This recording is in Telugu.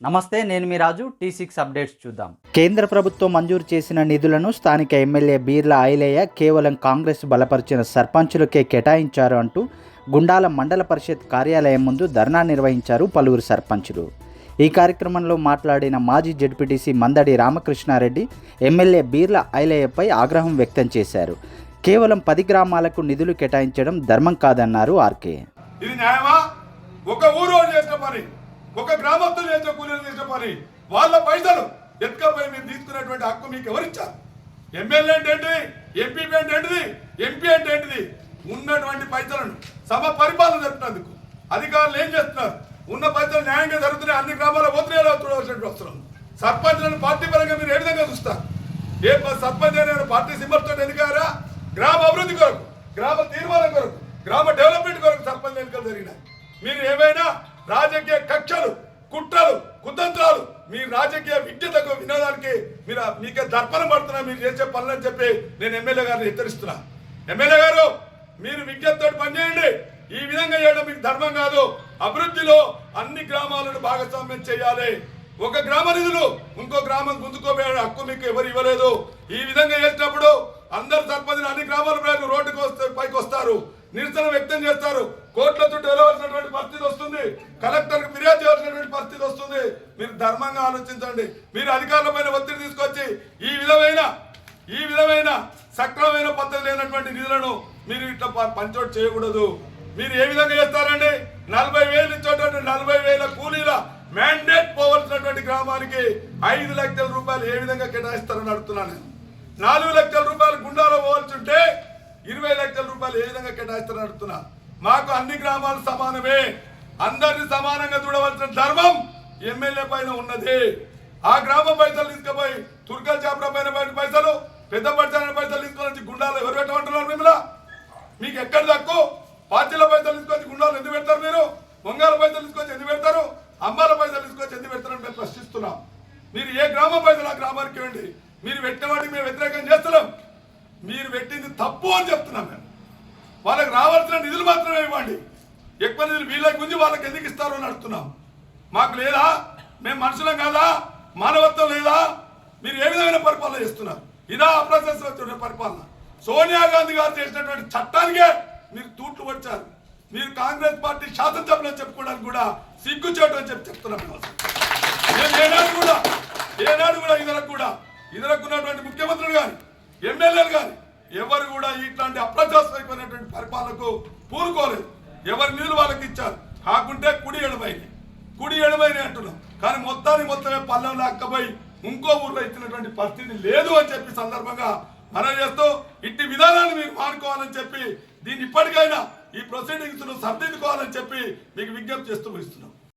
నమస్తే, నేను మీ రాజు. T6 అప్డేట్స్ చూద్దాం. కేంద్ర ప్రభుత్వం మంజూరు చేసిన నిధులను స్థానిక ఎమ్మెల్యే బీర్ల ఐలయ్య కేవలం కాంగ్రెస్ బలపరిచిన సర్పంచులకే కేటాయించారు అంటూ గుండాల మండల పరిషత్ కార్యాలయం ముందు ధర్నా నిర్వహించారు పలువురు సర్పంచులు. ఈ కార్యక్రమంలో మాట్లాడిన మాజీ జెడ్పీటీసీ మందడి రామకృష్ణారెడ్డి ఎమ్మెల్యే బీర్ల ఐలయ్యపై ఆగ్రహం వ్యక్తం చేశారు. కేవలం 10 గ్రామాలకు నిధులు కేటాయించడం ధర్మం కాదన్నారు ఆర్కే. ఇది న్యాయమా? ఒక ఊరు చేసిన పని, ఒక గ్రామస్తులు చేసిన కూలీలు చేసిన పని, వాళ్ళ పైసలు ఎత్తుకపోయి మీరు తీసుకునేటువంటి హక్కు మీకు ఎవరిచ్చారు? ఎమ్మెల్యే అంటే ఏంటిది? ఎంపీ అంటే ఏంటిది? ఎంపీ అంటే ఏంటిది? ఉన్నటువంటి పైసలను సమ పరిపాలన జరుపుతున్నందుకు అధికారులు ఏం చేస్తున్నారు? ఉన్న పైసలు న్యాయంగా జరుగుతున్నాయి, అన్ని గ్రామాల పోతున్నాయో చూడవలసినటువంటి అవసరం. సర్పంచ్లను పార్టీ పరంగా మీరు ఏ విధంగా చూస్తారు? ఏ సర్పంచ్ అయినా పార్టీ సింబల్తో ఎన్నికారా? గ్రామ అభివృద్ధి కొరకు, గ్రామ తీర్మానం కొరకు, గ్రామ డెవలప్మెంట్ కొరకు సర్పంచ్ ఎన్నికలు జరిగినాయి. మీరు ఏమైనా రాజకీయ కక్షలు, కుట్రలు, కుతంత్రాలు, మీ రాజకీయ విద్యతకు వినోదానికి మీకే దర్పణం పడుతున్నా మీరు చేసే పనులని చెప్పి నేను ఎమ్మెల్యే గారిని హెచ్చరిస్తున్నా. ఎమ్మెల్యే గారు, మీరు విజ్ఞతతో పనిచేయండి. ఈ విధంగా చేయడం మీకు ధర్మం కాదు. అభివృద్ధిలో అన్ని గ్రామాలను భాగస్వామ్యం చేయాలి. ఒక గ్రామ నిధులు ఇంకో గ్రామం గుంజుకోబోయే హక్కు మీకు ఎవరు ఇవ్వలేదు. ఈ విధంగా చేసినప్పుడు అందరు సర్పంచులు అన్ని గ్రామాల ప్రజలు రోడ్డుకు పైకి వస్తారు, నిరసన వ్యక్తం చేస్తారు, కోర్టుల చుట్టూ వెళ్ళవలసినటువంటి పరిస్థితి వస్తుంది, కలెక్టర్కి ఫిర్యాదు చేయాల్సినటువంటి పరిస్థితి వస్తుంది. మీరు ధర్మంగా ఆలోచించండి. మీరు అధికారుల పైన ఒత్తిడి తీసుకొచ్చి ఈ విధమైన సక్రమమైన పద్ధతి లేనటువంటి నిధులను మీరు ఇట్లా పంచోటు చేయకూడదు. మీరు ఏ విధంగా చేస్తారండి? 40,000 ఇచ్చేటువంటి 40,000 కూలీల మ్యాండేట్ పోవలసినటువంటి గ్రామానికి 5 లక్షల రూపాయలు ఏ విధంగా కేటాయిస్తారని అడుగుతున్నాను నేను. 4 లక్షల రూపాయలు గుండాలో పోవాల్సి ఉంటే 20 లక్షల రూపాయలు ఏ విధంగా కేటాయిస్తారని అడుగుతున్నా. మాకు అన్ని గ్రామాలు సమానమే, అందరినీ సమానంగా చూడవలసిన ధర్మం ఎమ్మెల్యే పైన ఉన్నది. ఆ గ్రామం పైసలు తీసుకుపోయి తుర్కల్ చాపర పైన పైసలు, పెద్ద పడిచిన పైసలు తీసుకొని గుండాలు ఎవరు పెట్టమంటున్నారు? మిమ్మల్ని మీకు ఎక్కడ తక్కువ? పార్టీల పైసలు తీసుకొచ్చి గుండాలు ఎందుకు పెడతారు? మీరు వంగాల పైసలు తీసుకొచ్చి ఎందుకు పెడతారు? అమ్మాల పైసలు తీసుకొచ్చి ఎందుకు పెడతారని మేము ప్రశ్నిస్తున్నాం. మీరు ఏ గ్రామం పైసలు ఆ గ్రామానికి ఇవ్వండి. మీరు పెట్టిన వాటికి మేము వ్యతిరేకం చేస్తున్నాం. మీరు పెట్టింది తప్పు అని చెప్తున్నాం. మేము వాళ్ళకి రావాల్సిన నిధులు మాత్రమే ఇవ్వండి. ఎక్కువ నిధులు వీళ్ళకి గుంజి వాళ్ళకి ఎందుకు ఇస్తారు అని అడుగుతున్నాం. మాకు లేదా? మేము మనుషులం కాదా? మానవత్వం లేదా? మీరు ఏ విధమైన పరిపాలన చేస్తున్నారు? ఇదా అప్రజాస్వామ్య పరిపాలన? సోనియా గాంధీ గారు చేసినటువంటి చట్టానికే మీరు తూట్లు వచ్చారు. మీరు కాంగ్రెస్ పార్టీ శాసనసభలో చెప్పుకోవడానికి కూడా సిగ్గుచేటు అని చెప్తున్నాం. మేము ఏనాడు కూడా ఇతరకు ఉన్నటువంటి ముఖ్యమంత్రులు కానీ ఎమ్మెల్యేలు కానీ ఎవరు కూడా ఇట్లాంటి అప్రజాస్వామికమైనటువంటి పరిపాలనకు పూనుకోలేదు. ఎవరి నిధులు వాళ్ళకి ఇచ్చారు. కాకుంటే కుడి ఎడమైనా అంటున్నాం. కానీ మొత్తమే పల్లెంలో అక్కపోయి ఇంకో ఊర్లో ఇచ్చినటువంటి పరిస్థితి లేదు అని చెప్పి సందర్భంగా మనం చేస్తూ ఇట్టి విధానాన్ని మీరు మానుకోవాలని చెప్పి దీన్ని ఇప్పటికైనా ఈ ప్రొసీడింగ్స్ సర్దిద్దుకోవాలని చెప్పి మీకు విజ్ఞప్తి చేస్తూ ఇస్తున్నాం.